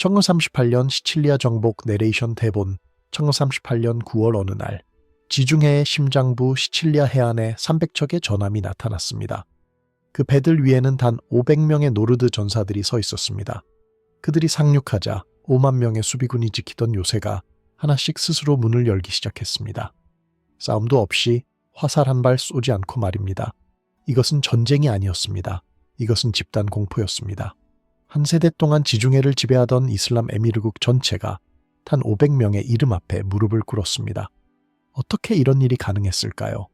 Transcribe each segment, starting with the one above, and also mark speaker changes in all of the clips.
Speaker 1: 1938년 시칠리아 정복 내레이션 대본. 1938년 9월 어느 날 지중해의 심장부 시칠리아 해안에 300척의 전함이 나타났습니다. 그 배들 위에는 단 500명의 노르드 전사들이 서 있었습니다. 그들이 상륙하자 5만 명의 수비군이 지키던 요새가 하나씩 스스로 문을 열기 시작했습니다. 싸움도 없이 화살 한 발 쏘지 않고 말입니다. 이것은 전쟁이 아니었습니다. 이것은 집단 공포였습니다. 한 세대 동안 지중해를 지배하던 이슬람 에미르국 전체가 단 500명의 이름 앞에 무릎을 꿇었습니다. 어떻게 이런 일이 가능했을까요?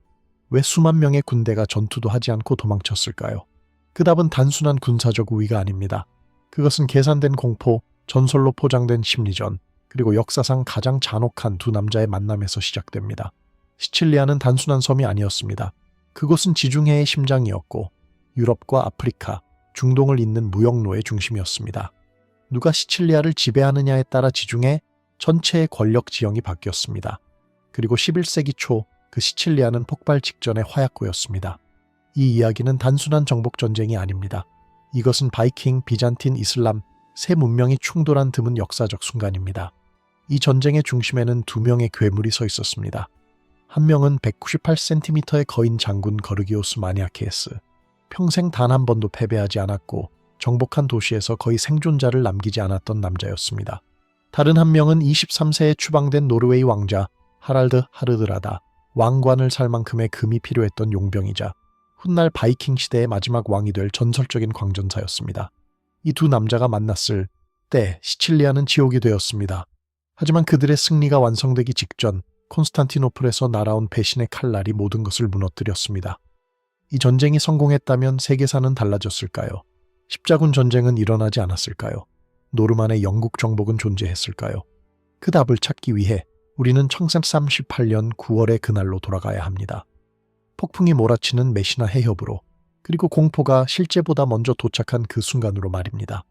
Speaker 1: 왜 수만 명의 군대가 전투도 하지 않고 도망쳤을까요? 그 답은 단순한 군사적 우위가 아닙니다. 그것은 계산된 공포, 전설로 포장된 심리전, 그리고 역사상 가장 잔혹한 두 남자의 만남에서 시작됩니다. 시칠리아는 단순한 섬이 아니었습니다. 그곳은 지중해의 심장이었고 유럽과 아프리카, 중동을 잇는 무역로의 중심이었습니다. 누가 시칠리아를 지배하느냐에 따라 지중해 전체의 권력 지형이 바뀌었습니다. 그리고 11세기 초 그 시칠리아는 폭발 직전의 화약고였습니다. 이 이야기는 단순한 정복전쟁이 아닙니다. 이것은 바이킹, 비잔틴, 이슬람 세 문명이 충돌한 드문 역사적 순간입니다. 이 전쟁의 중심에는 두 명의 괴물이 서 있었습니다. 한 명은 198cm의 거인 장군 거르기오스 마니아케스. 평생 단 한 번도 패배하지 않았고 정복한 도시에서 거의 생존자를 남기지 않았던 남자였습니다. 다른 한 명은 23세에 추방된 노르웨이 왕자 하랄드 하르드라다. 왕관을 살 만큼의 금이 필요했던 용병이자 훗날 바이킹 시대의 마지막 왕이 될 전설적인 광전사였습니다. 이 두 남자가 만났을 때 시칠리아는 지옥이 되었습니다. 하지만 그들의 승리가 완성되기 직전 콘스탄티노플에서 날아온 배신의 칼날이 모든 것을 무너뜨렸습니다. 이 전쟁이 성공했다면 세계사는 달라졌을까요? 십자군 전쟁은 일어나지 않았을까요? 노르만의 영국 정복은 존재했을까요? 그 답을 찾기 위해 우리는 1938년 9월의 그날로 돌아가야 합니다. 폭풍이 몰아치는 메시나 해협으로, 그리고 공포가 실제보다 먼저 도착한 그 순간으로 말입니다.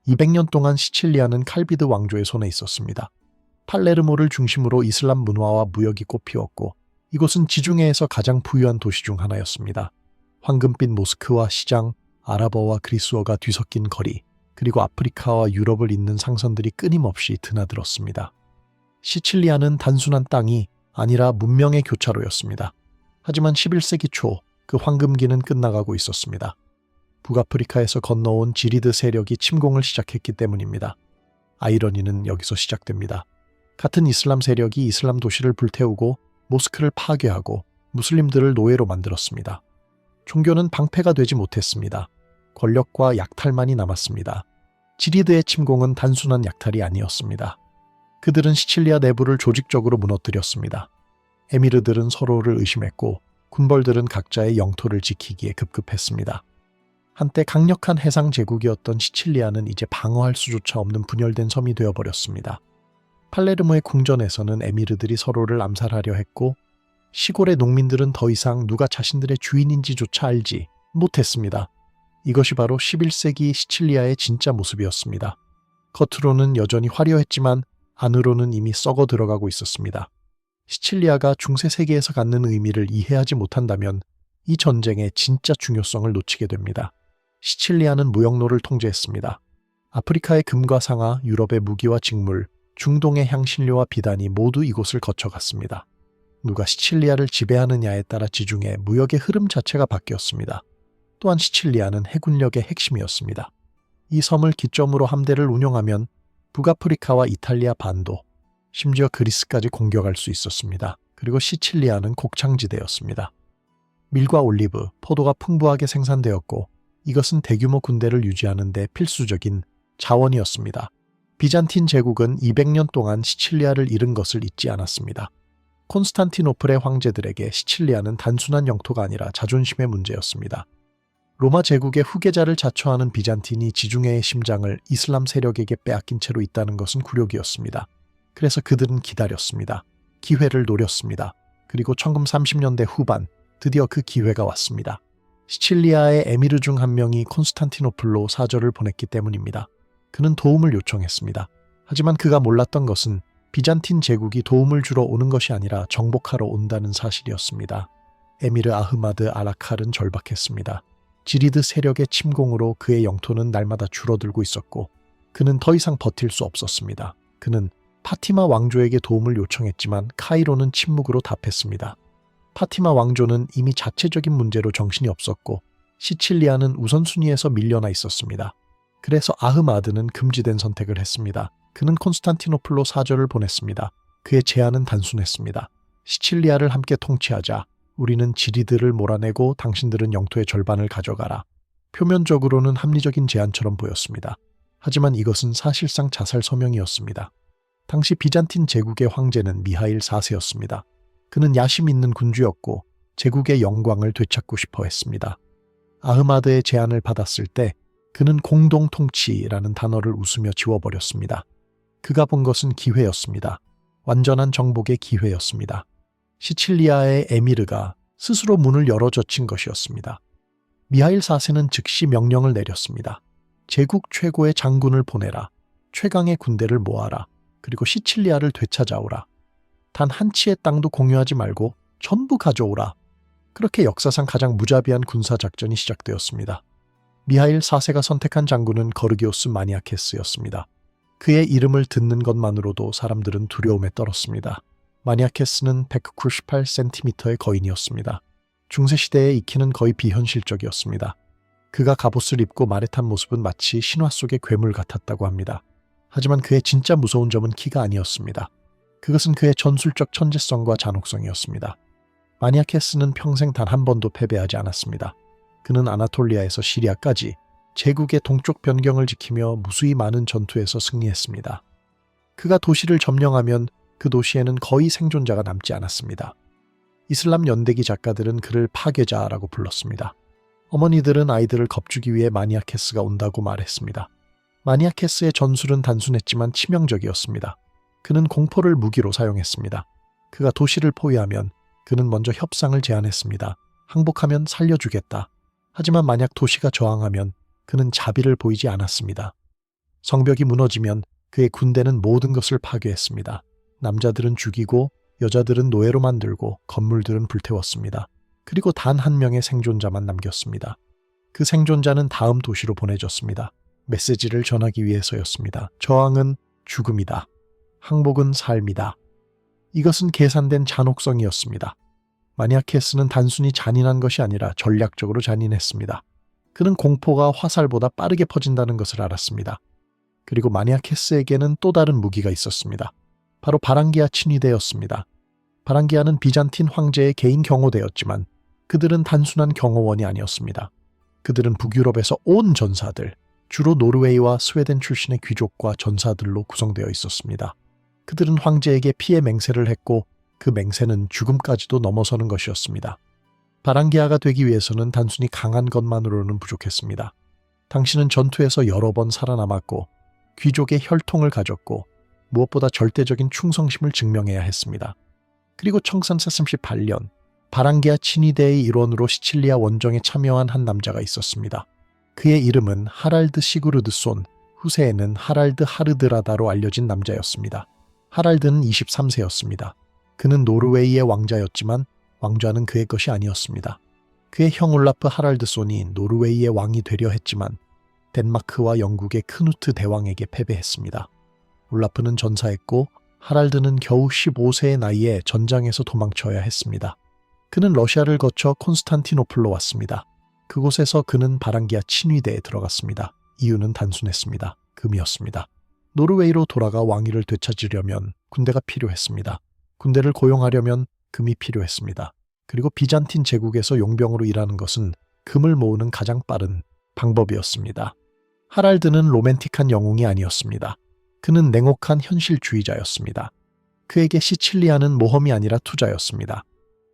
Speaker 1: 200년 동안 시칠리아는 칼비드 왕조의 손에 있었습니다. 팔레르모를 중심으로 이슬람 문화와 무역이 꽃피웠고 이곳은 지중해에서 가장 부유한 도시 중 하나였습니다. 황금빛 모스크와 시장, 아랍어와 그리스어가 뒤섞인 거리, 그리고 아프리카와 유럽을 잇는 상선들이 끊임없이 드나들었습니다. 시칠리아는 단순한 땅이 아니라 문명의 교차로였습니다. 하지만 11세기 초 그 황금기는 끝나가고 있었습니다. 북아프리카에서 건너온 지리드 세력이 침공을 시작했기 때문입니다. 아이러니는 여기서 시작됩니다. 같은 이슬람 세력이 이슬람 도시를 불태우고 모스크를 파괴하고 무슬림들을 노예로 만들었습니다. 종교는 방패가 되지 못했습니다. 권력과 약탈만이 남았습니다. 지리드의 침공은 단순한 약탈이 아니었습니다. 그들은 시칠리아 내부를 조직적으로 무너뜨렸습니다. 에미르들은 서로를 의심했고 군벌들은 각자의 영토를 지키기에 급급했습니다. 한때 강력한 해상 제국이었던 시칠리아는 이제 방어할 수조차 없는 분열된 섬이 되어버렸습니다. 팔레르모의 궁전에서는 에미르들이 서로를 암살하려 했고 시골의 농민들은 더 이상 누가 자신들의 주인인지조차 알지 못했습니다. 이것이 바로 11세기 시칠리아의 진짜 모습이었습니다. 겉으로는 여전히 화려했지만 안으로는 이미 썩어 들어가고 있었습니다. 시칠리아가 중세 세계에서 갖는 의미를 이해하지 못한다면 이 전쟁의 진짜 중요성을 놓치게 됩니다. 시칠리아는 무역로를 통제했습니다. 아프리카의 금과 상아, 유럽의 무기와 직물, 중동의 향신료와 비단이 모두 이곳을 거쳐갔습니다. 누가 시칠리아를 지배하느냐에 따라 지중해 무역의 흐름 자체가 바뀌었습니다. 또한 시칠리아는 해군력의 핵심이었습니다. 이 섬을 기점으로 함대를 운용하면 북아프리카와 이탈리아 반도, 심지어 그리스까지 공격할 수 있었습니다. 그리고 시칠리아는 곡창지대였습니다. 밀과 올리브, 포도가 풍부하게 생산되었고 이것은 대규모 군대를 유지하는 데 필수적인 자원이었습니다. 비잔틴 제국은 200년 동안 시칠리아를 잃은 것을 잊지 않았습니다. 콘스탄티노플의 황제들에게 시칠리아는 단순한 영토가 아니라 자존심의 문제였습니다. 로마 제국의 후계자를 자처하는 비잔틴이 지중해의 심장을 이슬람 세력에게 빼앗긴 채로 있다는 것은 굴욕이었습니다. 그래서 그들은 기다렸습니다. 기회를 노렸습니다. 그리고 1930년대 후반 드디어 그 기회가 왔습니다. 시칠리아의 에미르 중 한 명이 콘스탄티노플로 사절을 보냈기 때문입니다. 그는 도움을 요청했습니다. 하지만 그가 몰랐던 것은 비잔틴 제국이 도움을 주러 오는 것이 아니라 정복하러 온다는 사실이었습니다. 에미르 아흐마드 아라칼은 절박했습니다. 지리드 세력의 침공으로 그의 영토는 날마다 줄어들고 있었고 그는 더 이상 버틸 수 없었습니다. 그는 파티마 왕조에게 도움을 요청했지만 카이로는 침묵으로 답했습니다. 파티마 왕조는 이미 자체적인 문제로 정신이 없었고 시칠리아는 우선순위에서 밀려나 있었습니다. 그래서 아흐마드는 금지된 선택을 했습니다. 그는 콘스탄티노플로 사절을 보냈습니다. 그의 제안은 단순했습니다. 시칠리아를 함께 통치하자. 우리는 지리들을 몰아내고 당신들은 영토의 절반을 가져가라. 표면적으로는 합리적인 제안처럼 보였습니다. 하지만 이것은 사실상 자살 서명이었습니다. 당시 비잔틴 제국의 황제는 미하일 4세였습니다. 그는 야심 있는 군주였고 제국의 영광을 되찾고 싶어 했습니다. 아흐마드의 제안을 받았을 때 그는 공동통치라는 단어를 웃으며 지워버렸습니다. 그가 본 것은 기회였습니다. 완전한 정복의 기회였습니다. 시칠리아의 에미르가 스스로 문을 열어 젖힌 것이었습니다. 미하일 4세는 즉시 명령을 내렸습니다. 제국 최고의 장군을 보내라. 최강의 군대를 모아라. 그리고 시칠리아를 되찾아오라. 단 한 치의 땅도 공유하지 말고 전부 가져오라. 그렇게 역사상 가장 무자비한 군사작전이 시작되었습니다. 미하일 4세가 선택한 장군은 거르기오스 마니아케스였습니다. 그의 이름을 듣는 것만으로도 사람들은 두려움에 떨었습니다. 마니아케스는 198cm의 거인이었습니다. 중세시대에 익히는 거의 비현실적이었습니다. 그가 갑옷을 입고 말에 탄 모습은 마치 신화 속의 괴물 같았다고 합니다. 하지만 그의 진짜 무서운 점은 키가 아니었습니다. 그것은 그의 전술적 천재성과 잔혹성이었습니다. 마니아케스는 평생 단 한 번도 패배하지 않았습니다. 그는 아나톨리아에서 시리아까지 제국의 동쪽 변경을 지키며 무수히 많은 전투에서 승리했습니다. 그가 도시를 점령하면 그 도시에는 거의 생존자가 남지 않았습니다. 이슬람 연대기 작가들은 그를 파괴자라고 불렀습니다. 어머니들은 아이들을 겁주기 위해 마니아케스가 온다고 말했습니다. 마니아케스의 전술은 단순했지만 치명적이었습니다. 그는 공포를 무기로 사용했습니다. 그가 도시를 포위하면 그는 먼저 협상을 제안했습니다. 항복하면 살려주겠다. 하지만 만약 도시가 저항하면 그는 자비를 보이지 않았습니다. 성벽이 무너지면 그의 군대는 모든 것을 파괴했습니다. 남자들은 죽이고 여자들은 노예로 만들고 건물들은 불태웠습니다. 그리고 단 한 명의 생존자만 남겼습니다. 그 생존자는 다음 도시로 보내졌습니다. 메시지를 전하기 위해서였습니다. 저항은 죽음이다. 항복은 삶이다. 이것은 계산된 잔혹성이었습니다. 마니아케스는 단순히 잔인한 것이 아니라 전략적으로 잔인했습니다. 그는 공포가 화살보다 빠르게 퍼진다는 것을 알았습니다. 그리고 마니아케스에게는 또 다른 무기가 있었습니다. 바로 바랑기아 친위대였습니다. 바랑기아는 비잔틴 황제의 개인 경호대였지만 그들은 단순한 경호원이 아니었습니다. 그들은 북유럽에서 온 전사들, 주로 노르웨이와 스웨덴 출신의 귀족과 전사들로 구성되어 있었습니다. 그들은 황제에게 피해 맹세를 했고 그 맹세는 죽음까지도 넘어서는 것이었습니다. 바랑기아가 되기 위해서는 단순히 강한 것만으로는 부족했습니다. 당신은 전투에서 여러 번 살아남았고 귀족의 혈통을 가졌고 무엇보다 절대적인 충성심을 증명해야 했습니다. 그리고 1338년 바랑기아 친위대의 일원으로 시칠리아 원정에 참여한 한 남자가 있었습니다. 그의 이름은 하랄드 시구르드손, 후세에는 하랄드 하르드라다로 알려진 남자였습니다. 하랄드는 23세였습니다. 그는 노르웨이의 왕자였지만 왕좌는 그의 것이 아니었습니다. 그의 형 올라프 하랄드손이 노르웨이의 왕이 되려 했지만 덴마크와 영국의 크누트 대왕에게 패배했습니다. 올라프는 전사했고 하랄드는 겨우 15세의 나이에 전장에서 도망쳐야 했습니다. 그는 러시아를 거쳐 콘스탄티노플로 왔습니다. 그곳에서 그는 바랑기아 친위대에 들어갔습니다. 이유는 단순했습니다. 금이었습니다. 노르웨이로 돌아가 왕위를 되찾으려면 군대가 필요했습니다. 군대를 고용하려면 금이 필요했습니다. 그리고 비잔틴 제국에서 용병으로 일하는 것은 금을 모으는 가장 빠른 방법이었습니다. 하랄드는 로맨틱한 영웅이 아니었습니다. 그는 냉혹한 현실주의자였습니다. 그에게 시칠리아는 모험이 아니라 투자였습니다.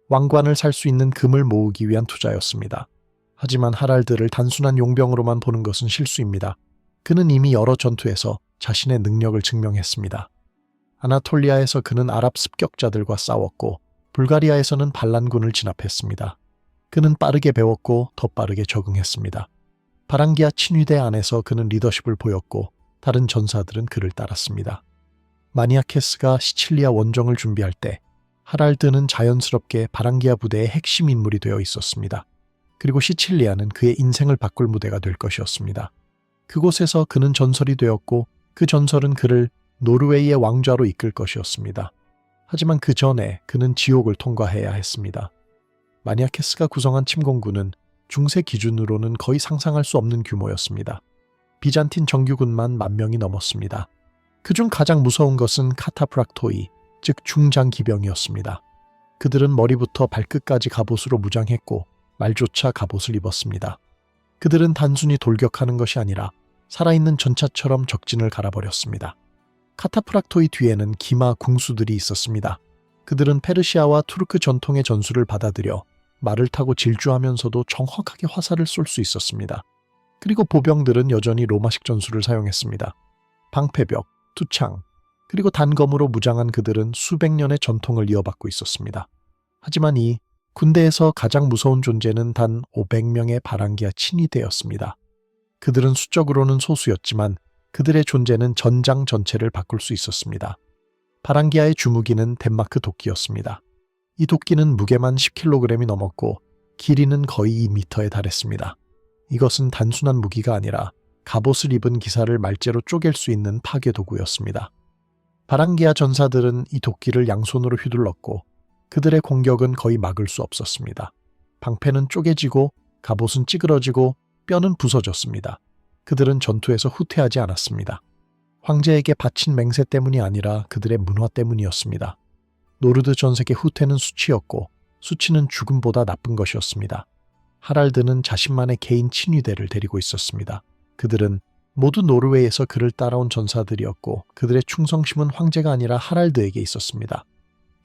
Speaker 1: 왕관을 살 수 있는 금을 모으기 위한 투자였습니다. 하지만 하랄드를 단순한 용병으로만 보는 것은 실수입니다. 그는 이미 여러 전투에서 자신의 능력을 증명했습니다. 아나톨리아에서 그는 아랍 습격자들과 싸웠고 불가리아에서는 반란군을 진압했습니다. 그는 빠르게 배웠고 더 빠르게 적응했습니다. 바랑기아 친위대 안에서 그는 리더십을 보였고 다른 전사들은 그를 따랐습니다. 마니아케스가 시칠리아 원정을 준비할 때 하랄드는 자연스럽게 바랑기아 부대의 핵심 인물이 되어 있었습니다. 그리고 시칠리아는 그의 인생을 바꿀 무대가 될 것이었습니다. 그곳에서 그는 전설이 되었고 그 전설은 그를 노르웨이의 왕좌로 이끌 것이었습니다. 하지만 그 전에 그는 지옥을 통과해야 했습니다. 마니아케스가 구성한 침공군은 중세 기준으로는 거의 상상할 수 없는 규모였습니다. 비잔틴 정규군만 10,000명이 넘었습니다. 그중 가장 무서운 것은 카타프락토이, 즉 중장기병이었습니다. 그들은 머리부터 발끝까지 갑옷으로 무장했고 말조차 갑옷을 입었습니다. 그들은 단순히 돌격하는 것이 아니라 살아있는 전차처럼 적진을 갈아버렸습니다. 카타프락토이 뒤에는 기마 궁수들이 있었습니다. 그들은 페르시아와 투르크 전통의 전술을 받아들여 말을 타고 질주하면서도 정확하게 화살을 쏠 수 있었습니다. 그리고 보병들은 여전히 로마식 전술을 사용했습니다. 방패벽, 투창, 그리고 단검으로 무장한 그들은 수백 년의 전통을 이어받고 있었습니다. 하지만 이 군대에서 가장 무서운 존재는 단 500명의 바랑기아 친위대였습니다. 그들은 수적으로는 소수였지만 그들의 존재는 전장 전체를 바꿀 수 있었습니다. 바랑기아의 주무기는 덴마크 도끼였습니다. 이 도끼는 무게만 10kg이 넘었고 길이는 거의 2m에 달했습니다. 이것은 단순한 무기가 아니라 갑옷을 입은 기사를 말재로 쪼갤 수 있는 파괴도구였습니다. 바랑기아 전사들은 이 도끼를 양손으로 휘둘렀고 그들의 공격은 거의 막을 수 없었습니다. 방패는 쪼개지고 갑옷은 찌그러지고 뼈는 부서졌습니다. 그들은 전투에서 후퇴하지 않았습니다. 황제에게 바친 맹세 때문이 아니라 그들의 문화 때문이었습니다. 노르드 전색의 후퇴는 수치였고 수치는 죽음보다 나쁜 것이었습니다. 하랄드는 자신만의 개인 친위대를 데리고 있었습니다. 그들은 모두 노르웨이에서 그를 따라온 전사들이었고 그들의 충성심은 황제가 아니라 하랄드에게 있었습니다.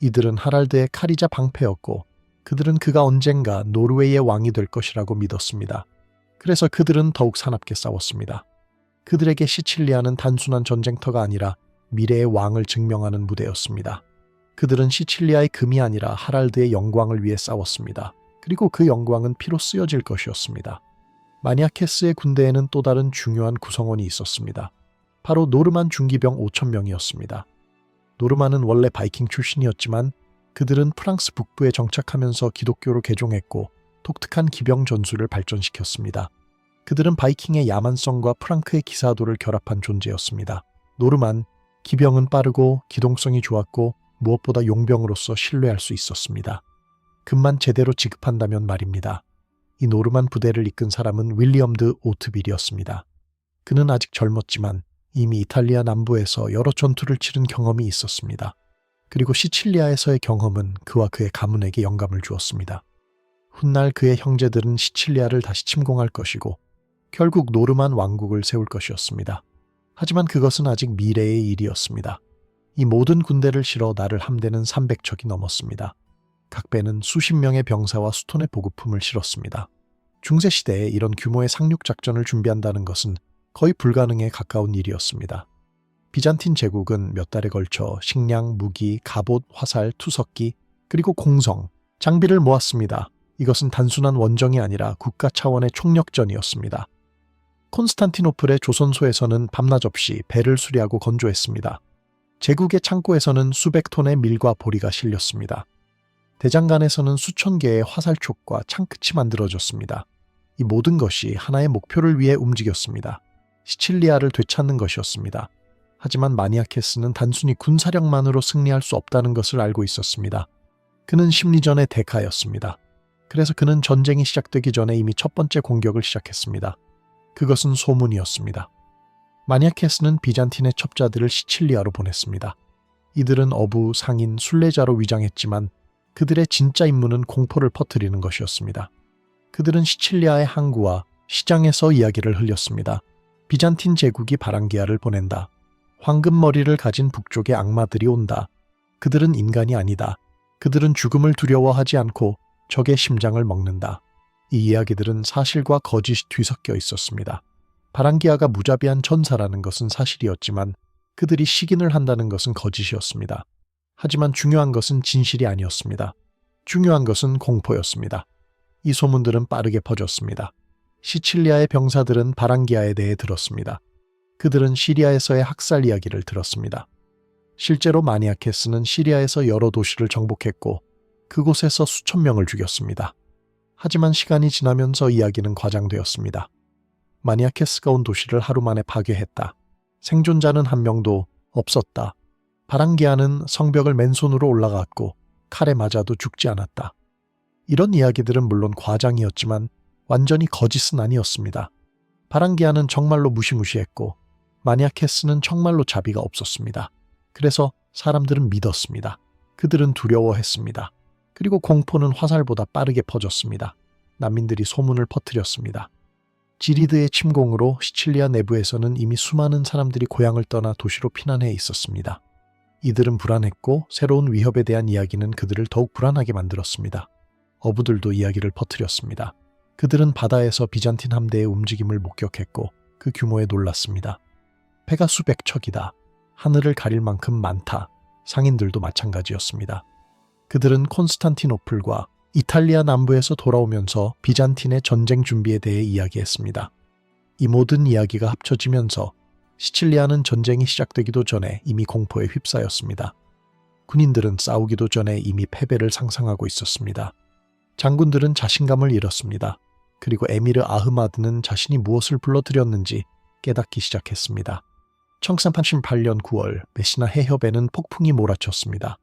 Speaker 1: 이들은 하랄드의 카리자 방패였고 그들은 그가 언젠가 노르웨이의 왕이 될 것이라고 믿었습니다. 그래서 그들은 더욱 사납게 싸웠습니다. 그들에게 시칠리아는 단순한 전쟁터가 아니라 미래의 왕을 증명하는 무대였습니다. 그들은 시칠리아의 금이 아니라 하랄드의 영광을 위해 싸웠습니다. 그리고 그 영광은 피로 쓰여질 것이었습니다. 마니아케스의 군대에는 또 다른 중요한 구성원이 있었습니다. 바로 노르만 중기병 5,000명이었습니다. 노르만은 원래 바이킹 출신이었지만 그들은 프랑스 북부에 정착하면서 기독교로 개종했고 독특한 기병 전술을 발전시켰습니다. 그들은 바이킹의 야만성과 프랑크의 기사도를 결합한 존재였습니다. 노르만 기병은 빠르고 기동성이 좋았고 무엇보다 용병으로서 신뢰할 수 있었습니다. 금만 제대로 지급한다면 말입니다. 이 노르만 부대를 이끈 사람은 윌리엄 드 오트빌이었습니다. 그는 아직 젊었지만 이미 이탈리아 남부에서 여러 전투를 치른 경험이 있었습니다. 그리고 시칠리아에서의 경험은 그와 그의 가문에게 영감을 주었습니다. 훗날 그의 형제들은 시칠리아를 다시 침공할 것이고 결국 노르만 왕국을 세울 것이었습니다. 하지만 그것은 아직 미래의 일이었습니다. 이 모든 군대를 실어 나를 함대는 300척이 넘었습니다. 각 배는 수십 명의 병사와 수톤의 보급품을 실었습니다. 중세시대에 이런 규모의 상륙작전을 준비한다는 것은 거의 불가능에 가까운 일이었습니다. 비잔틴 제국은 몇 달에 걸쳐 식량, 무기, 갑옷, 화살, 투석기, 그리고 공성, 장비를 모았습니다. 이것은 단순한 원정이 아니라 국가 차원의 총력전이었습니다. 콘스탄티노플의 조선소에서는 밤낮 없이 배를 수리하고 건조했습니다. 제국의 창고에서는 수백 톤의 밀과 보리가 실렸습니다. 대장간에서는 수천 개의 화살촉과 창끝이 만들어졌습니다. 이 모든 것이 하나의 목표를 위해 움직였습니다. 시칠리아를 되찾는 것이었습니다. 하지만 마니아케스는 단순히 군사력만으로 승리할 수 없다는 것을 알고 있었습니다. 그는 심리전의 대가였습니다. 그래서 그는 전쟁이 시작되기 전에 이미 첫 번째 공격을 시작했습니다. 그것은 소문이었습니다. 마니아케스는 비잔틴의 첩자들을 시칠리아로 보냈습니다. 이들은 어부, 상인, 순례자로 위장했지만 그들의 진짜 임무는 공포를 퍼뜨리는 것이었습니다. 그들은 시칠리아의 항구와 시장에서 이야기를 흘렸습니다. 비잔틴 제국이 바랑기아를 보낸다. 황금머리를 가진 북쪽의 악마들이 온다. 그들은 인간이 아니다. 그들은 죽음을 두려워하지 않고 적의 심장을 먹는다. 이 이야기들은 사실과 거짓이 뒤섞여 있었습니다. 바랑기아가 무자비한 전사라는 것은 사실이었지만 그들이 시긴을 한다는 것은 거짓이었습니다. 하지만 중요한 것은 진실이 아니었습니다. 중요한 것은 공포였습니다. 이 소문들은 빠르게 퍼졌습니다. 시칠리아의 병사들은 바랑기아에 대해 들었습니다. 그들은 시리아에서의 학살 이야기를 들었습니다. 실제로 마니아케스는 시리아에서 여러 도시를 정복했고 그곳에서 수천 명을 죽였습니다. 하지만 시간이 지나면서 이야기는 과장되었습니다. 마니아케스가 온 도시를 하루 만에 파괴했다. 생존자는 한 명도 없었다. 바랑기아는 성벽을 맨손으로 올라갔고 칼에 맞아도 죽지 않았다. 이런 이야기들은 물론 과장이었지만 완전히 거짓은 아니었습니다. 바랑기아는 정말로 무시무시했고 마니아케스는 정말로 자비가 없었습니다. 그래서 사람들은 믿었습니다. 그들은 두려워했습니다. 그리고 공포는 화살보다 빠르게 퍼졌습니다. 난민들이 소문을 퍼뜨렸습니다. 지리드의 침공으로 시칠리아 내부에서는 이미 수많은 사람들이 고향을 떠나 도시로 피난해 있었습니다. 이들은 불안했고 새로운 위협에 대한 이야기는 그들을 더욱 불안하게 만들었습니다. 어부들도 이야기를 퍼뜨렸습니다. 그들은 바다에서 비잔틴 함대의 움직임을 목격했고 그 규모에 놀랐습니다. 배가 수백 척이다. 하늘을 가릴 만큼 많다. 상인들도 마찬가지였습니다. 그들은 콘스탄티노플과 이탈리아 남부에서 돌아오면서 비잔틴의 전쟁 준비에 대해 이야기했습니다. 이 모든 이야기가 합쳐지면서 시칠리아는 전쟁이 시작되기도 전에 이미 공포에 휩싸였습니다. 군인들은 싸우기도 전에 이미 패배를 상상하고 있었습니다. 장군들은 자신감을 잃었습니다. 그리고 에미르 아흐마드는 자신이 무엇을 불러들였는지 깨닫기 시작했습니다. 1388년 9월 메시나 해협에는 폭풍이 몰아쳤습니다.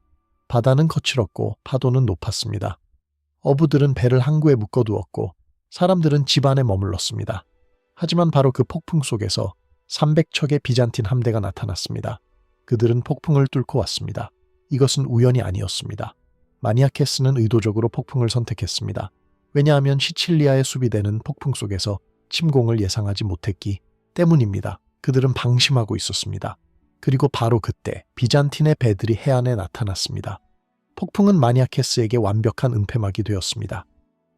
Speaker 1: 바다는 거칠었고 파도는 높았습니다. 어부들은 배를 항구에 묶어두었고 사람들은 집 안에 머물렀습니다. 하지만 바로 그 폭풍 속에서 300척의 비잔틴 함대가 나타났습니다. 그들은 폭풍을 뚫고 왔습니다. 이것은 우연이 아니었습니다. 마니아케스는 의도적으로 폭풍을 선택했습니다. 왜냐하면 시칠리아의 수비대는 폭풍 속에서 침공을 예상하지 못했기 때문입니다. 그들은 방심하고 있었습니다. 그리고 바로 그때 비잔틴의 배들이 해안에 나타났습니다. 폭풍은 마니아케스에게 완벽한 은폐막이 되었습니다.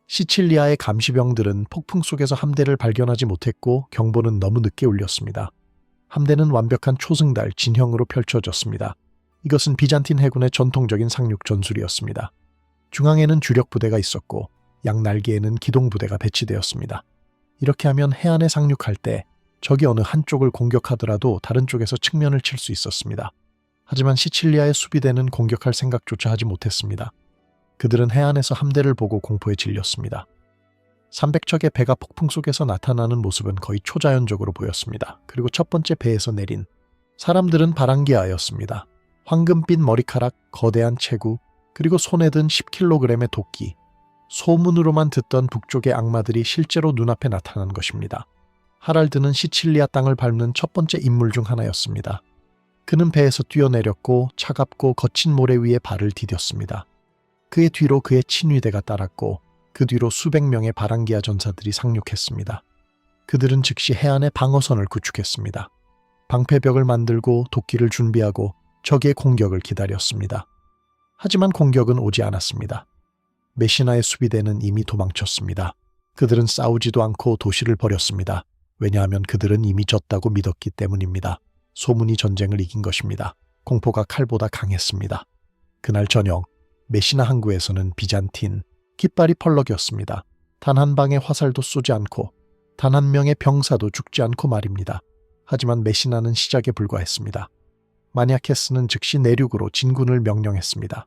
Speaker 1: 시칠리아의 감시병들은 폭풍 속에서 함대를 발견하지 못했고 경보는 너무 늦게 울렸습니다. 함대는 완벽한 초승달 진형으로 펼쳐졌습니다. 이것은 비잔틴 해군의 전통적인 상륙 전술이었습니다. 중앙에는 주력 부대가 있었고 양 날개에는 기동 부대가 배치되었습니다. 이렇게 하면 해안에 상륙할 때 적이 어느 한쪽을 공격하더라도 다른 쪽에서 측면을 칠 수 있었습니다. 하지만 시칠리아의 수비대는 공격할 생각조차 하지 못했습니다. 그들은 해안에서 함대를 보고 공포에 질렸습니다. 300척의 배가 폭풍 속에서 나타나는 모습은 거의 초자연적으로 보였습니다. 그리고 첫 번째 배에서 내린 사람들은 바랑기아였습니다. 황금빛 머리카락, 거대한 체구, 그리고 손에 든 10kg의 도끼. 소문으로만 듣던 북쪽의 악마들이 실제로 눈앞에 나타난 것입니다. 하랄드는 시칠리아 땅을 밟는 첫 번째 인물 중 하나였습니다. 그는 배에서 뛰어내렸고 차갑고 거친 모래 위에 발을 디뎠습니다. 그의 뒤로 그의 친위대가 따랐고 그 뒤로 수백 명의 바랑기아 전사들이 상륙했습니다. 그들은 즉시 해안에 방어선을 구축했습니다. 방패벽을 만들고 도끼를 준비하고 적의 공격을 기다렸습니다. 하지만 공격은 오지 않았습니다. 메시나의 수비대는 이미 도망쳤습니다. 그들은 싸우지도 않고 도시를 버렸습니다. 왜냐하면 그들은 이미 졌다고 믿었기 때문입니다. 소문이 전쟁을 이긴 것입니다. 공포가 칼보다 강했습니다. 그날 저녁 메시나 항구에서는 비잔틴 깃발이 펄럭였습니다. 단 한 방의 화살도 쏘지 않고 단 한 명의 병사도 죽지 않고 말입니다. 하지만 메시나는 시작에 불과했습니다. 마니아케스는 즉시 내륙으로 진군을 명령했습니다.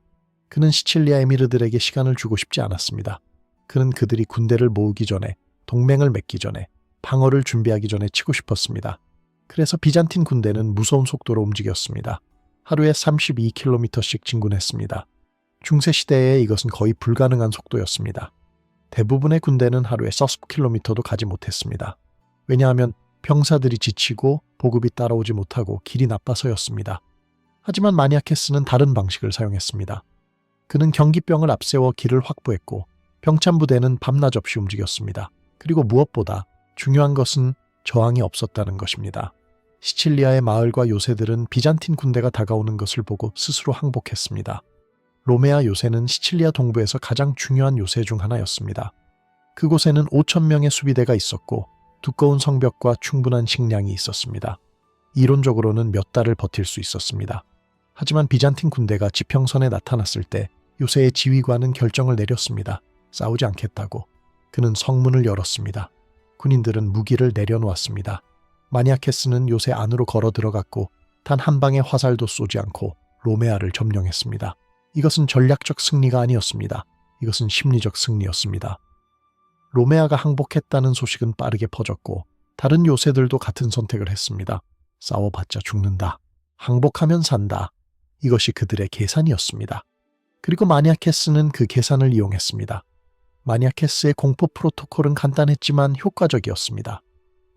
Speaker 1: 그는 시칠리아 에미르들에게 시간을 주고 싶지 않았습니다. 그는 그들이 군대를 모으기 전에, 동맹을 맺기 전에, 방어를 준비하기 전에 치고 싶었습니다. 그래서 비잔틴 군대는 무서운 속도로 움직였습니다. 하루에 32km씩 진군했습니다. 중세시대에 이것은 거의 불가능한 속도였습니다. 대부분의 군대는 하루에 40km도 가지 못했습니다. 왜냐하면 병사들이 지치고 보급이 따라오지 못하고 길이 나빠서였습니다. 하지만 마니아케스는 다른 방식을 사용했습니다. 그는 경기병을 앞세워 길을 확보했고 병참 부대는 밤낮 없이 움직였습니다. 그리고 무엇보다 중요한 것은 저항이 없었다는 것입니다. 시칠리아의 마을과 요새들은 비잔틴 군대가 다가오는 것을 보고 스스로 항복했습니다. 로메아 요새는 시칠리아 동부에서 가장 중요한 요새 중 하나였습니다. 그곳에는 5,000명의 수비대가 있었고 두꺼운 성벽과 충분한 식량이 있었습니다. 이론적으로는 몇 달을 버틸 수 있었습니다. 하지만 비잔틴 군대가 지평선에 나타났을 때 요새의 지휘관은 결정을 내렸습니다. 싸우지 않겠다고. 그는 성문을 열었습니다. 군인들은 무기를 내려놓았습니다. 마니아케스는 요새 안으로 걸어 들어갔고 단 한 방의 화살도 쏘지 않고 로메아를 점령했습니다. 이것은 전략적 승리가 아니었습니다. 이것은 심리적 승리였습니다. 로메아가 항복했다는 소식은 빠르게 퍼졌고 다른 요새들도 같은 선택을 했습니다. 싸워봤자 죽는다. 항복하면 산다. 이것이 그들의 계산이었습니다. 그리고 마니아케스는 그 계산을 이용했습니다. 마니아케스의 공포 프로토콜은 간단했지만 효과적이었습니다.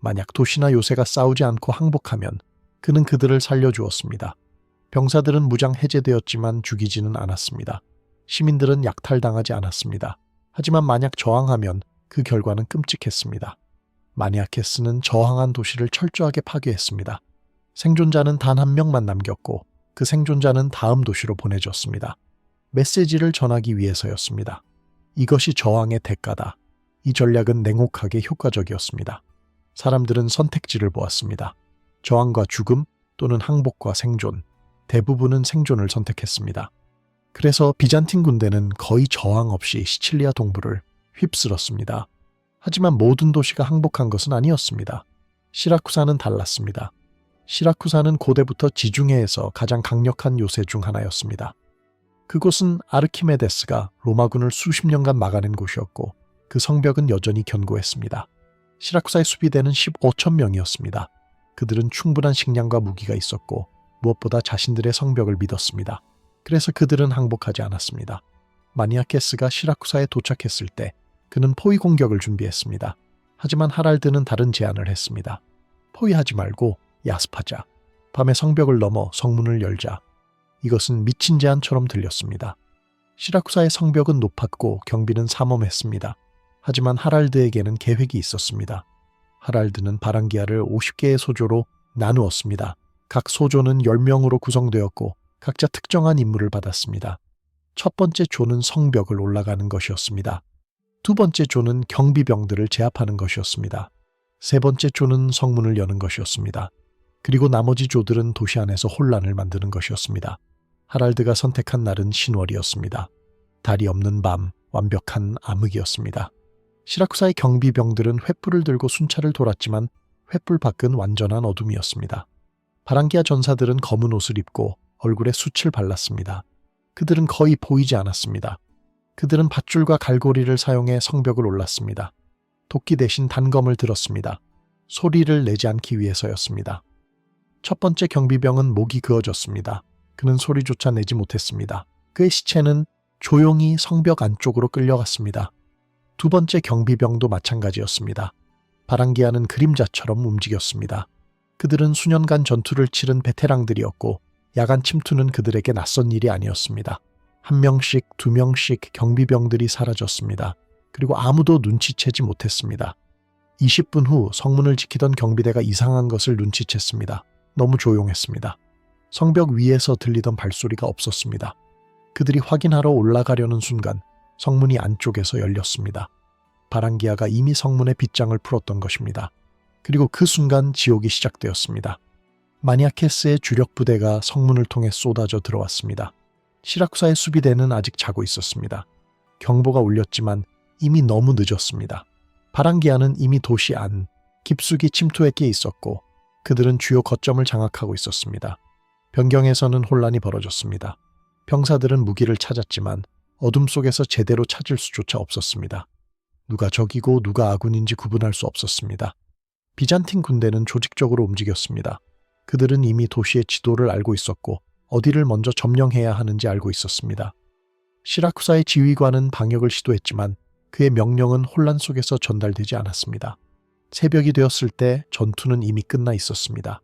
Speaker 1: 만약 도시나 요새가 싸우지 않고 항복하면 그는 그들을 살려주었습니다. 병사들은 무장 해제되었지만 죽이지는 않았습니다. 시민들은 약탈당하지 않았습니다. 하지만 만약 저항하면 그 결과는 끔찍했습니다. 마니아케스는 저항한 도시를 철저하게 파괴했습니다. 생존자는 단 한 명만 남겼고 그 생존자는 다음 도시로 보내졌습니다. 메시지를 전하기 위해서였습니다. 이것이 저항의 대가다. 이 전략은 냉혹하게 효과적이었습니다. 사람들은 선택지를 보았습니다. 저항과 죽음 또는 항복과 생존. 대부분은 생존을 선택했습니다. 그래서 비잔틴 군대는 거의 저항 없이 시칠리아 동부를 휩쓸었습니다. 하지만 모든 도시가 항복한 것은 아니었습니다. 시라쿠사는 달랐습니다. 시라쿠사는 고대부터 지중해에서 가장 강력한 요새 중 하나였습니다. 그곳은 아르키메데스가 로마군을 수십 년간 막아낸 곳이었고 그 성벽은 여전히 견고했습니다. 시라쿠사의 수비대는 15천 명이었습니다. 그들은 충분한 식량과 무기가 있었고 무엇보다 자신들의 성벽을 믿었습니다. 그래서 그들은 항복하지 않았습니다. 마니아케스가 시라쿠사에 도착했을 때 그는 포위 공격을 준비했습니다. 하지만 하랄드는 다른 제안을 했습니다. 포위하지 말고 야습하자. 밤에 성벽을 넘어 성문을 열자. 이것은 미친 제안처럼 들렸습니다. 시라쿠사의 성벽은 높았고 경비는 삼엄했습니다. 하지만 하랄드에게는 계획이 있었습니다. 하랄드는 바랑기아를 50개의 소조로 나누었습니다. 각 소조는 10명으로 구성되었고 각자 특정한 임무를 받았습니다. 첫 번째 조는 성벽을 올라가는 것이었습니다. 두 번째 조는 경비병들을 제압하는 것이었습니다. 세 번째 조는 성문을 여는 것이었습니다. 그리고 나머지 조들은 도시 안에서 혼란을 만드는 것이었습니다. 하랄드가 선택한 날은 신월이었습니다. 달이 없는 밤, 완벽한 암흑이었습니다. 시라쿠사의 경비병들은 횃불을 들고 순찰을 돌았지만 횃불 밖은 완전한 어둠이었습니다. 바랑기아 전사들은 검은 옷을 입고 얼굴에 숯을 발랐습니다. 그들은 거의 보이지 않았습니다. 그들은 밧줄과 갈고리를 사용해 성벽을 올랐습니다. 도끼 대신 단검을 들었습니다. 소리를 내지 않기 위해서였습니다. 첫 번째 경비병은 목이 그어졌습니다. 그는 소리조차 내지 못했습니다. 그의 시체는 조용히 성벽 안쪽으로 끌려갔습니다. 두 번째 경비병도 마찬가지였습니다. 바랑기아는 그림자처럼 움직였습니다. 그들은 수년간 전투를 치른 베테랑들이었고 야간 침투는 그들에게 낯선 일이 아니었습니다. 한 명씩, 두 명씩 경비병들이 사라졌습니다. 그리고 아무도 눈치채지 못했습니다. 20분 후 성문을 지키던 경비대가 이상한 것을 눈치챘습니다. 너무 조용했습니다. 성벽 위에서 들리던 발소리가 없었습니다. 그들이 확인하러 올라가려는 순간 성문이 안쪽에서 열렸습니다. 바랑기아가 이미 성문의 빗장을 풀었던 것입니다. 그리고 그 순간 지옥이 시작되었습니다. 마니아케스의 주력 부대가 성문을 통해 쏟아져 들어왔습니다. 시라쿠사의 수비대는 아직 자고 있었습니다. 경보가 울렸지만 이미 너무 늦었습니다. 바랑기아는 이미 도시 안 깊숙이 침투했기에 있었고 그들은 주요 거점을 장악하고 있었습니다. 변경에서는 혼란이 벌어졌습니다. 병사들은 무기를 찾았지만 어둠 속에서 제대로 찾을 수조차 없었습니다. 누가 적이고 누가 아군인지 구분할 수 없었습니다. 비잔틴 군대는 조직적으로 움직였습니다. 그들은 이미 도시의 지도를 알고 있었고 어디를 먼저 점령해야 하는지 알고 있었습니다. 시라쿠사의 지휘관은 방역을 시도했지만 그의 명령은 혼란 속에서 전달되지 않았습니다. 새벽이 되었을 때 전투는 이미 끝나 있었습니다.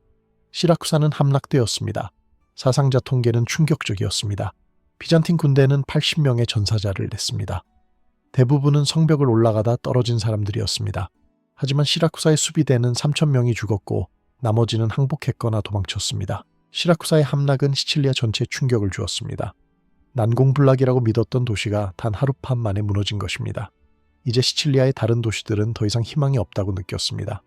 Speaker 1: 시라쿠사는 함락되었습니다. 사상자 통계는 충격적이었습니다. 비잔틴 군대는 80명의 전사자를 냈습니다. 대부분은 성벽을 올라가다 떨어진 사람들이었습니다. 하지만 시라쿠사의 수비대는 3,000명이 죽었고 나머지는 항복했거나 도망쳤습니다. 시라쿠사의 함락은 시칠리아 전체에 충격을 주었습니다. 난공불락이라고 믿었던 도시가 단 하룻밤 만에 무너진 것입니다. 이제 시칠리아의 다른 도시들은 더 이상 희망이 없다고 느꼈습니다.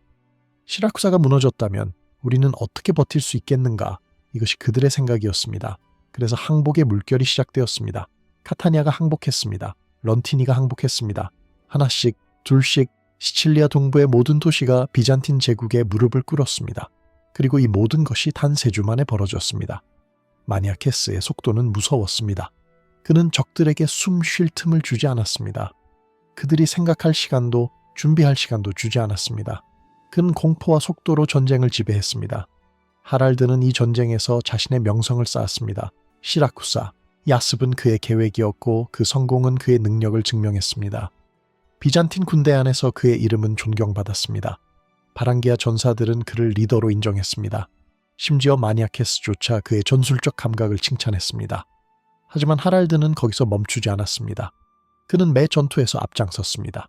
Speaker 1: 시라쿠사가 무너졌다면 우리는 어떻게 버틸 수 있겠는가? 이것이 그들의 생각이었습니다. 그래서 항복의 물결이 시작되었습니다. 카타니아가 항복했습니다. 런티니가 항복했습니다. 하나씩, 둘씩 시칠리아 동부의 모든 도시가 비잔틴 제국에 무릎을 꿇었습니다. 그리고 이 모든 것이 단 3주 만에 벌어졌습니다. 마니아케스의 속도는 무서웠습니다. 그는 적들에게 숨 쉴 틈을 주지 않았습니다. 그들이 생각할 시간도 준비할 시간도 주지 않았습니다. 그는 공포와 속도로 전쟁을 지배했습니다. 하랄드는 이 전쟁에서 자신의 명성을 쌓았습니다. 시라쿠사, 야습은 그의 계획이었고 그 성공은 그의 능력을 증명했습니다. 비잔틴 군대 안에서 그의 이름은 존경받았습니다. 바랑기아 전사들은 그를 리더로 인정했습니다. 심지어 마니아케스조차 그의 전술적 감각을 칭찬했습니다. 하지만 하랄드는 거기서 멈추지 않았습니다. 그는 매 전투에서 앞장섰습니다.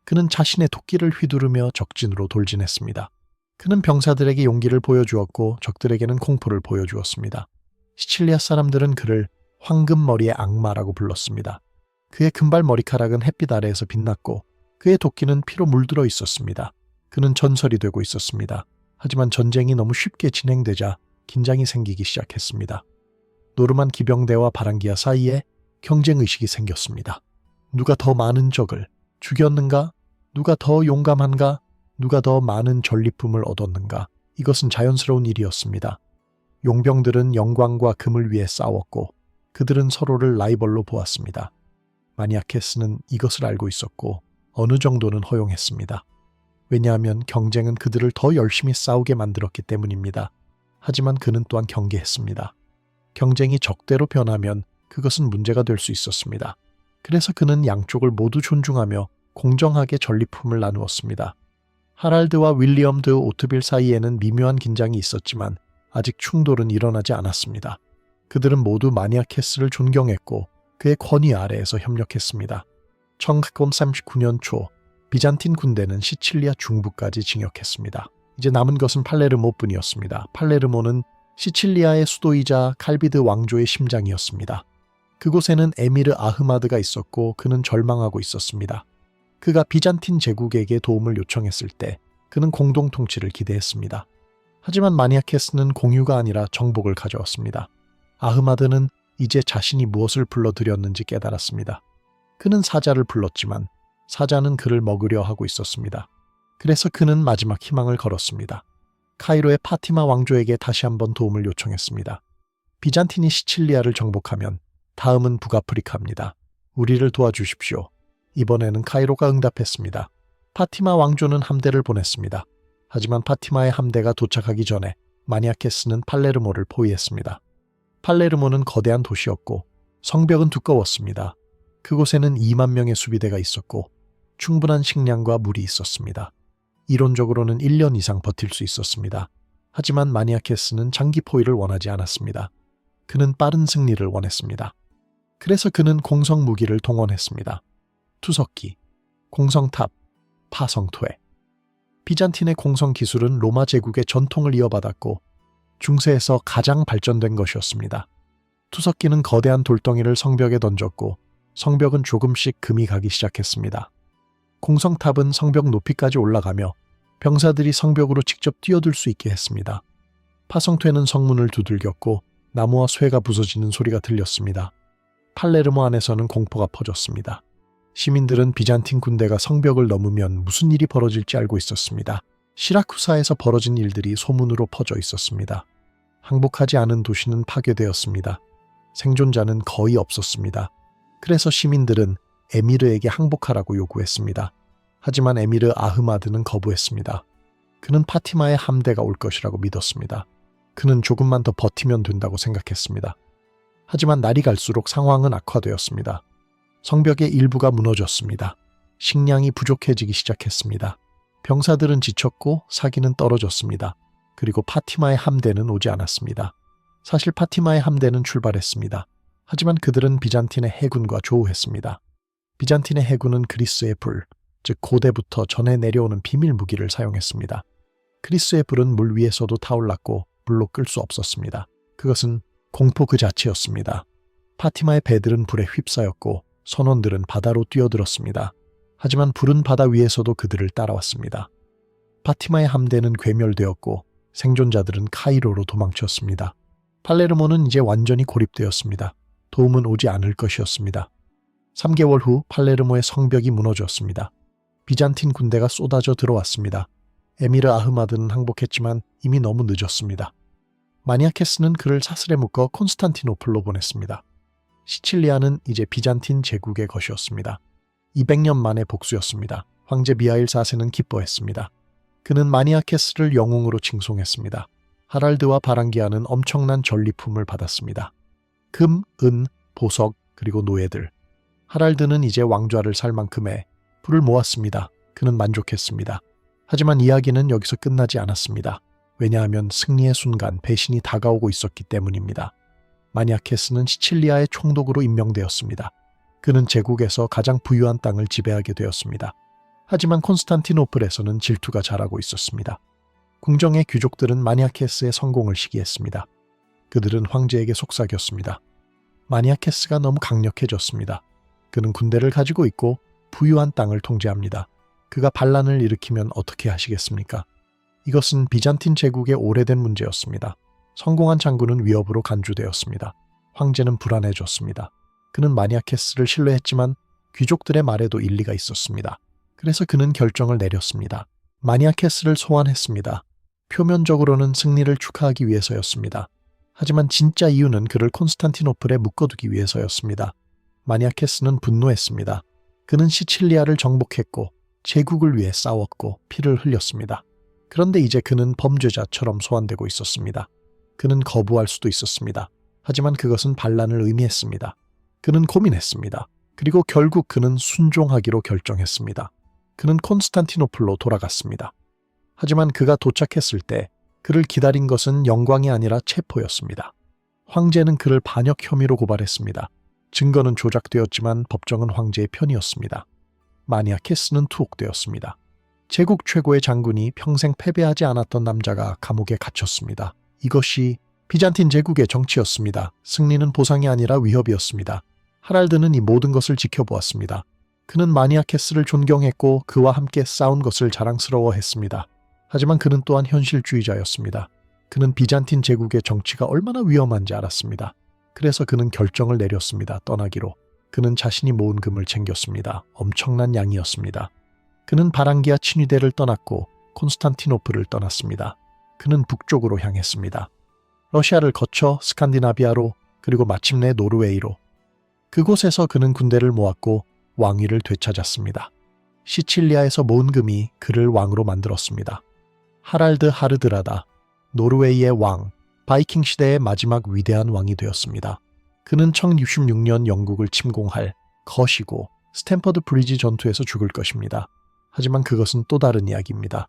Speaker 1: 그는 자신의 도끼를 휘두르며 적진으로 돌진했습니다. 그는 병사들에게 용기를 보여주었고 적들에게는 공포를 보여주었습니다. 시칠리아 사람들은 그를 황금머리의 악마라고 불렀습니다. 그의 금발 머리카락은 햇빛 아래에서 빛났고 그의 도끼는 피로 물들어 있었습니다. 그는 전설이 되고 있었습니다. 하지만 전쟁이 너무 쉽게 진행되자 긴장이 생기기 시작했습니다. 노르만 기병대와 바랑기아 사이에 경쟁의식이 생겼습니다. 누가 더 많은 적을 죽였는가? 누가 더 용감한가? 누가 더 많은 전리품을 얻었는가? 이것은 자연스러운 일이었습니다. 용병들은 영광과 금을 위해 싸웠고 그들은 서로를 라이벌로 보았습니다. 마니아케스는 이것을 알고 있었고 어느 정도는 허용했습니다. 왜냐하면 경쟁은 그들을 더 열심히 싸우게 만들었기 때문입니다. 하지만 그는 또한 경계했습니다. 경쟁이 적대로 변하면 그것은 문제가 될 수 있었습니다. 그래서 그는 양쪽을 모두 존중하며 공정하게 전리품을 나누었습니다. 하랄드와 윌리엄 드 오트빌 사이에는 미묘한 긴장이 있었지만 아직 충돌은 일어나지 않았습니다. 그들은 모두 마니아케스를 존경했고 그의 권위 아래에서 협력했습니다. 1939년 초 비잔틴 군대는 시칠리아 중부까지 진격했습니다. 이제 남은 것은 팔레르모뿐이었습니다. 팔레르모는 시칠리아의 수도이자 칼비드 왕조의 심장이었습니다. 그곳에는 에미르 아흐마드가 있었고 그는 절망하고 있었습니다. 그가 비잔틴 제국에게 도움을 요청했을 때 그는 공동 통치를 기대했습니다. 하지만 마니아케스는 공유가 아니라 정복을 가져왔습니다. 아흐마드는 이제 자신이 무엇을 불러들였는지 깨달았습니다. 그는 사자를 불렀지만 사자는 그를 먹으려 하고 있었습니다. 그래서 그는 마지막 희망을 걸었습니다. 카이로의 파티마 왕조에게 다시 한번 도움을 요청했습니다. 비잔틴이 시칠리아를 정복하면 다음은 북아프리카입니다. 우리를 도와주십시오. 이번에는 카이로가 응답했습니다. 파티마 왕조는 함대를 보냈습니다. 하지만 파티마의 함대가 도착하기 전에 마니아케스는 팔레르모를 포위했습니다. 팔레르모는 거대한 도시였고 성벽은 두꺼웠습니다. 그곳에는 2만 명의 수비대가 있었고 충분한 식량과 물이 있었습니다. 이론적으로는 1년 이상 버틸 수 있었습니다. 하지만 마니아케스는 장기 포위를 원하지 않았습니다. 그는 빠른 승리를 원했습니다. 그래서 그는 공성 무기를 동원했습니다. 투석기, 공성탑, 파성토에. 비잔틴의 공성 기술은 로마 제국의 전통을 이어받았고 중세에서 가장 발전된 것이었습니다. 투석기는 거대한 돌덩이를 성벽에 던졌고 성벽은 조금씩 금이 가기 시작했습니다. 공성탑은 성벽 높이까지 올라가며 병사들이 성벽으로 직접 뛰어들 수 있게 했습니다. 파성토에는 성문을 두들겼고 나무와 쇠가 부서지는 소리가 들렸습니다. 팔레르모 안에서는 공포가 퍼졌습니다. 시민들은 비잔틴 군대가 성벽을 넘으면 무슨 일이 벌어질지 알고 있었습니다. 시라쿠사에서 벌어진 일들이 소문으로 퍼져 있었습니다. 항복하지 않은 도시는 파괴되었습니다. 생존자는 거의 없었습니다. 그래서 시민들은 에미르에게 항복하라고 요구했습니다. 하지만 에미르 아흐마드는 거부했습니다. 그는 파티마의 함대가 올 것이라고 믿었습니다. 그는 조금만 더 버티면 된다고 생각했습니다. 하지만 날이 갈수록 상황은 악화되었습니다. 성벽의 일부가 무너졌습니다. 식량이 부족해지기 시작했습니다. 병사들은 지쳤고 사기는 떨어졌습니다. 그리고 파티마의 함대는 오지 않았습니다. 사실 파티마의 함대는 출발했습니다. 하지만 그들은 비잔틴의 해군과 조우했습니다. 비잔틴의 해군은 그리스의 불, 즉 고대부터 전해 내려오는 비밀 무기를 사용했습니다. 그리스의 불은 물 위에서도 타올랐고 물로 끌 수 없었습니다. 그것은 공포 그 자체였습니다. 파티마의 배들은 불에 휩싸였고 선원들은 바다로 뛰어들었습니다. 하지만 불은 바다 위에서도 그들을 따라왔습니다. 파티마의 함대는 괴멸되었고 생존자들은 카이로로 도망쳤습니다. 팔레르모는 이제 완전히 고립되었습니다. 도움은 오지 않을 것이었습니다. 3개월 후 팔레르모의 성벽이 무너졌습니다. 비잔틴 군대가 쏟아져 들어왔습니다. 에미르 아흐마드는 항복했지만 이미 너무 늦었습니다. 마니아케스는 그를 사슬에 묶어 콘스탄티노플로 보냈습니다. 시칠리아는 이제 비잔틴 제국의 것이었습니다. 200년 만의 복수였습니다. 황제 미하일 4세는 기뻐했습니다. 그는 마니아케스를 영웅으로 칭송했습니다. 하랄드와 바랑기아는 엄청난 전리품을 받았습니다. 금, 은, 보석, 그리고 노예들. 하랄드는 이제 왕좌를 살 만큼의 부를 모았습니다. 그는 만족했습니다. 하지만 이야기는 여기서 끝나지 않았습니다. 왜냐하면 승리의 순간 배신이 다가오고 있었기 때문입니다. 마니아케스는 시칠리아의 총독으로 임명되었습니다. 그는 제국에서 가장 부유한 땅을 지배하게 되었습니다. 하지만 콘스탄티노플에서는 질투가 자라고 있었습니다. 궁정의 귀족들은 마니아케스의 성공을 시기했습니다. 그들은 황제에게 속삭였습니다. 마니아케스가 너무 강력해졌습니다. 그는 군대를 가지고 있고 부유한 땅을 통제합니다. 그가 반란을 일으키면 어떻게 하시겠습니까? 이것은 비잔틴 제국의 오래된 문제였습니다. 성공한 장군은 위협으로 간주되었습니다. 황제는 불안해졌습니다. 그는 마니아케스를 신뢰했지만 귀족들의 말에도 일리가 있었습니다. 그래서 그는 결정을 내렸습니다. 마니아케스를 소환했습니다. 표면적으로는 승리를 축하하기 위해서였습니다. 하지만 진짜 이유는 그를 콘스탄티노플에 묶어두기 위해서였습니다. 마니아케스는 분노했습니다. 그는 시칠리아를 정복했고 제국을 위해 싸웠고 피를 흘렸습니다. 그런데 이제 그는 범죄자처럼 소환되고 있었습니다. 그는 거부할 수도 있었습니다. 하지만 그것은 반란을 의미했습니다. 그는 고민했습니다. 그리고 결국 그는 순종하기로 결정했습니다. 그는 콘스탄티노플로 돌아갔습니다. 하지만 그가 도착했을 때 그를 기다린 것은 영광이 아니라 체포였습니다. 황제는 그를 반역 혐의로 고발했습니다. 증거는 조작되었지만 법정은 황제의 편이었습니다. 마니아케스는 투옥되었습니다. 제국 최고의 장군이 평생 패배하지 않았던 남자가 감옥에 갇혔습니다. 이것이 비잔틴 제국의 정치였습니다. 승리는 보상이 아니라 위협이었습니다. 하랄드는 이 모든 것을 지켜보았습니다. 그는 마니아케스를 존경했고 그와 함께 싸운 것을 자랑스러워했습니다. 하지만 그는 또한 현실주의자였습니다. 그는 비잔틴 제국의 정치가 얼마나 위험한지 알았습니다. 그래서 그는 결정을 내렸습니다. 떠나기로. 그는 자신이 모은 금을 챙겼습니다. 엄청난 양이었습니다. 그는 바랑기아 친위대를 떠났고 콘스탄티노플을 떠났습니다. 그는 북쪽으로 향했습니다. 러시아를 거쳐 스칸디나비아로 그리고 마침내 노르웨이로. 그곳에서 그는 군대를 모았고 왕위를 되찾았습니다. 시칠리아에서 모은 금이 그를 왕으로 만들었습니다. 하랄드 하르드라다, 노르웨이의 왕, 바이킹 시대의 마지막 위대한 왕이 되었습니다. 그는 1066년 영국을 침공할 것이고 스탠퍼드 브리지 전투에서 죽을 것입니다. 하지만 그것은 또 다른 이야기입니다.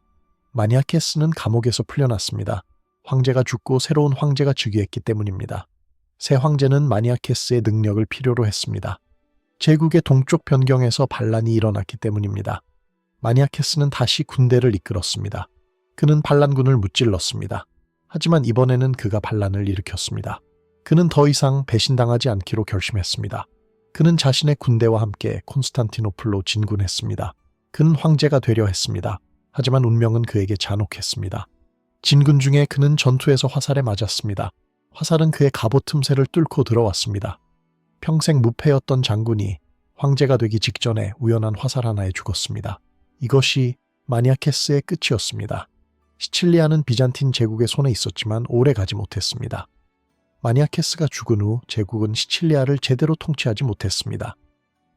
Speaker 1: 마니아케스는 감옥에서 풀려났습니다. 황제가 죽고 새로운 황제가 즉위했기 때문입니다. 새 황제는 마니아케스의 능력을 필요로 했습니다. 제국의 동쪽 변경에서 반란이 일어났기 때문입니다. 마니아케스는 다시 군대를 이끌었습니다. 그는 반란군을 무찔렀습니다. 하지만 이번에는 그가 반란을 일으켰습니다. 그는 더 이상 배신당하지 않기로 결심했습니다. 그는 자신의 군대와 함께 콘스탄티노플로 진군했습니다. 그는 황제가 되려 했습니다. 하지만 운명은 그에게 잔혹했습니다. 진군 중에 그는 전투에서 화살에 맞았습니다. 화살은 그의 갑옷 틈새를 뚫고 들어왔습니다. 평생 무패였던 장군이 황제가 되기 직전에 우연한 화살 하나에 죽었습니다. 이것이 마니아케스의 끝이었습니다. 시칠리아는 비잔틴 제국의 손에 있었지만 오래 가지 못했습니다. 마니아케스가 죽은 후 제국은 시칠리아를 제대로 통치하지 못했습니다.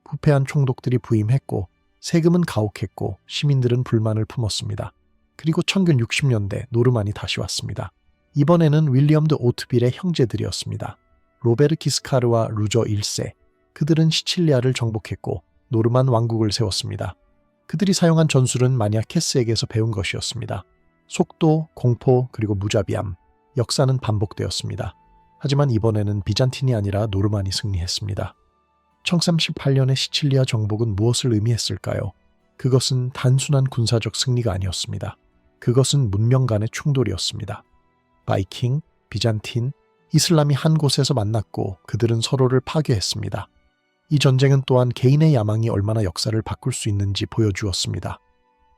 Speaker 1: 부패한 총독들이 부임했고 세금은 가혹했고 시민들은 불만을 품었습니다. 그리고 1060년대 노르만이 다시 왔습니다. 이번에는 윌리엄 드 오트빌의 형제들이었습니다. 로베르 기스카르와 루저 1세. 그들은 시칠리아를 정복했고 노르만 왕국을 세웠습니다. 그들이 사용한 전술은 마니아케스에게서 배운 것이었습니다. 속도, 공포, 그리고 무자비함. 역사는 반복되었습니다. 하지만 이번에는 비잔틴이 아니라 노르만이 승리했습니다. 1038년의 시칠리아 정복은 무엇을 의미했을까요? 그것은 단순한 군사적 승리가 아니었습니다. 그것은 문명 간의 충돌이었습니다. 바이킹, 비잔틴, 이슬람이 한 곳에서 만났고 그들은 서로를 파괴했습니다. 이 전쟁은 또한 개인의 야망이 얼마나 역사를 바꿀 수 있는지 보여주었습니다.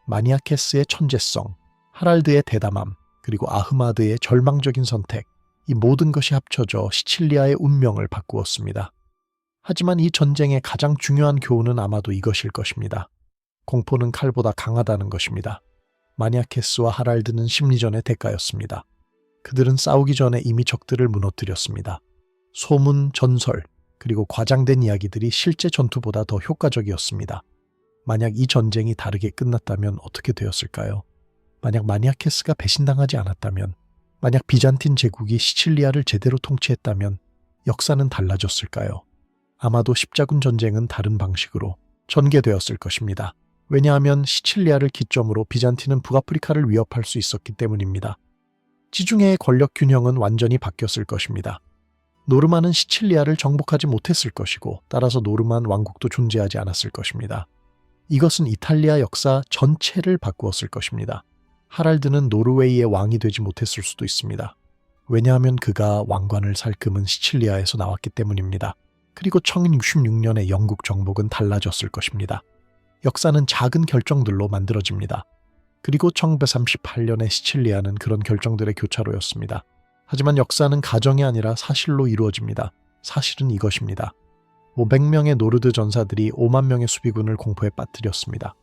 Speaker 1: 마니아케스의 천재성, 하랄드의 대담함, 그리고 아흐마드의 절망적인 선택, 이 모든 것이 합쳐져 시칠리아의 운명을 바꾸었습니다. 하지만 이 전쟁의 가장 중요한 교훈은 아마도 이것일 것입니다. 공포는 칼보다 강하다는 것입니다. 마니아케스와 하랄드는 심리전의 대가였습니다. 그들은 싸우기 전에 이미 적들을 무너뜨렸습니다. 소문, 전설, 그리고 과장된 이야기들이 실제 전투보다 더 효과적이었습니다. 만약 이 전쟁이 다르게 끝났다면 어떻게 되었을까요? 만약 마니아케스가 배신당하지 않았다면, 만약 비잔틴 제국이 시칠리아를 제대로 통치했다면 역사는 달라졌을까요? 아마도 십자군 전쟁은 다른 방식으로 전개되었을 것입니다. 왜냐하면 시칠리아를 기점으로 비잔틴은 북아프리카를 위협할 수 있었기 때문입니다. 지중해의 권력 균형은 완전히 바뀌었을 것입니다. 노르만은 시칠리아를 정복하지 못했을 것이고, 따라서 노르만 왕국도 존재하지 않았을 것입니다. 이것은 이탈리아 역사 전체를 바꾸었을 것입니다. 하랄드는 노르웨이의 왕이 되지 못했을 수도 있습니다. 왜냐하면 그가 왕관을 살금은 시칠리아에서 나왔기 때문입니다. 그리고 1066년의 영국 정복은 달라졌을 것입니다. 역사는 작은 결정들로 만들어집니다. 그리고 1938년의 시칠리아는 그런 결정들의 교차로였습니다. 하지만 역사는 가정이 아니라 사실로 이루어집니다. 사실은 이것입니다. 500명의 노르드 전사들이 5만 명의 수비군을 공포에 빠뜨렸습니다.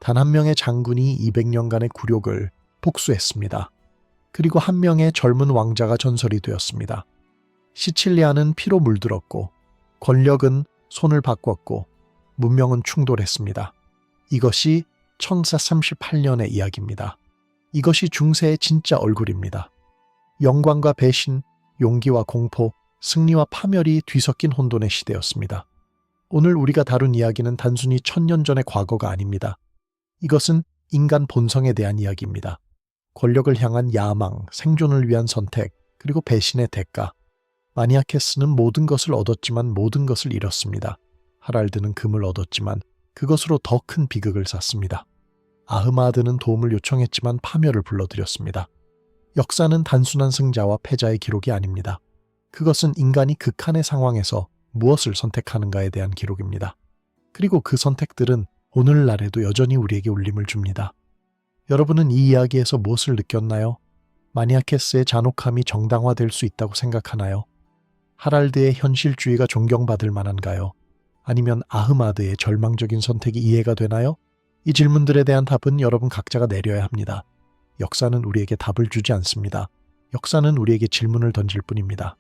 Speaker 1: 단 한 명의 장군이 200년간의 굴욕을 복수했습니다. 그리고 한 명의 젊은 왕자가 전설이 되었습니다. 시칠리아는 피로 물들었고, 권력은 손을 바꿨고, 문명은 충돌했습니다. 이것이 1438년의 이야기입니다. 이것이 중세의 진짜 얼굴입니다. 영광과 배신, 용기와 공포, 승리와 파멸이 뒤섞인 혼돈의 시대였습니다. 오늘 우리가 다룬 이야기는 단순히 1000년 전의 과거가 아닙니다. 이것은 인간 본성에 대한 이야기입니다. 권력을 향한 야망, 생존을 위한 선택, 그리고 배신의 대가. 마니아케스는 모든 것을 얻었지만 모든 것을 잃었습니다. 하랄드는 금을 얻었지만 그것으로 더 큰 비극을 샀습니다. 아흐마드는 도움을 요청했지만 파멸을 불러들였습니다. 역사는 단순한 승자와 패자의 기록이 아닙니다. 그것은 인간이 극한의 상황에서 무엇을 선택하는가에 대한 기록입니다. 그리고 그 선택들은 오늘날에도 여전히 우리에게 울림을 줍니다. 여러분은 이 이야기에서 무엇을 느꼈나요? 마니아케스의 잔혹함이 정당화될 수 있다고 생각하나요? 하랄드의 현실주의가 존경받을 만한가요? 아니면 아흐마드의 절망적인 선택이 이해가 되나요? 이 질문들에 대한 답은 여러분 각자가 내려야 합니다. 역사는 우리에게 답을 주지 않습니다. 역사는 우리에게 질문을 던질 뿐입니다.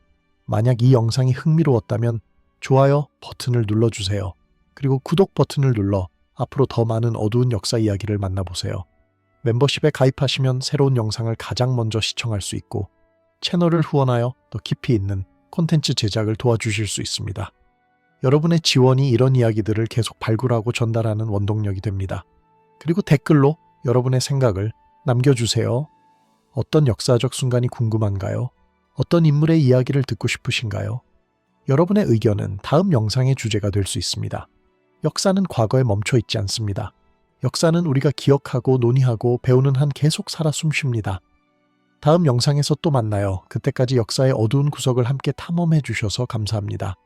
Speaker 1: 만약 이 영상이 흥미로웠다면 좋아요 버튼을 눌러주세요. 그리고 구독 버튼을 눌러 앞으로 더 많은 어두운 역사 이야기를 만나보세요. 멤버십에 가입하시면 새로운 영상을 가장 먼저 시청할 수 있고, 채널을 후원하여 더 깊이 있는 콘텐츠 제작을 도와주실 수 있습니다. 여러분의 지원이 이런 이야기들을 계속 발굴하고 전달하는 원동력이 됩니다. 그리고 댓글로 여러분의 생각을 남겨주세요. 어떤 역사적 순간이 궁금한가요? 어떤 인물의 이야기를 듣고 싶으신가요? 여러분의 의견은 다음 영상의 주제가 될 수 있습니다. 역사는 과거에 멈춰 있지 않습니다. 역사는 우리가 기억하고 논의하고 배우는 한 계속 살아 숨쉽니다. 다음 영상에서 또 만나요. 그때까지 역사의 어두운 구석을 함께 탐험해 주셔서 감사합니다.